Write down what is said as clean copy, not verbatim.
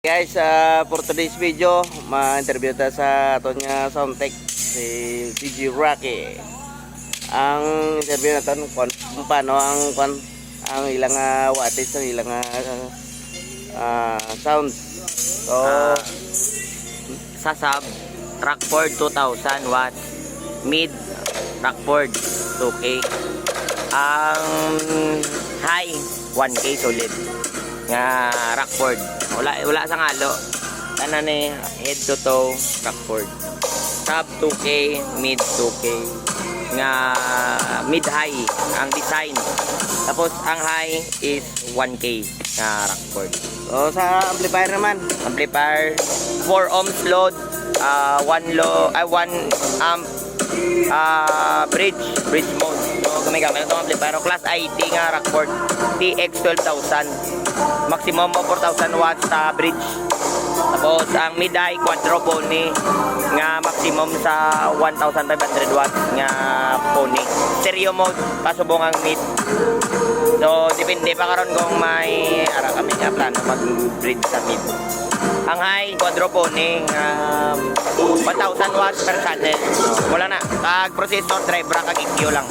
Guys, for today's video, ma-interview ta sa aton nga soundtech si CG Rocky. Ang interview natin kung paano ang ilang wattage ng ilang sounds. So, Sa sub, Rockford 2000 watts, mid Rockford 2K, ang high 1K solid nga Rockford. Wala sa ngalo. Ano ni head to toe Rockford. Sub 2K, mid 2K nga mid high ang design. Tapos ang high is 1K nga Rockford. so sa amplifier naman, Amplifier 4 ohms load, 1 amp, bridge mode. So gamay-gamay na itong amplifier. Class IT nga Rockford TX 12,000, maximum mo 4,000 watts sa bridge. Tapos ang mid-high quadro pony nga maximum sa 1,500 watts nga pony. Stereo mode pasubong ang mid. So depende pa karon kung may ara kami nga plano mag-bridge sa mid. Ang high quadro pony 1,000 watts per channel. Wala na. Kag processor driver kag EQ lang.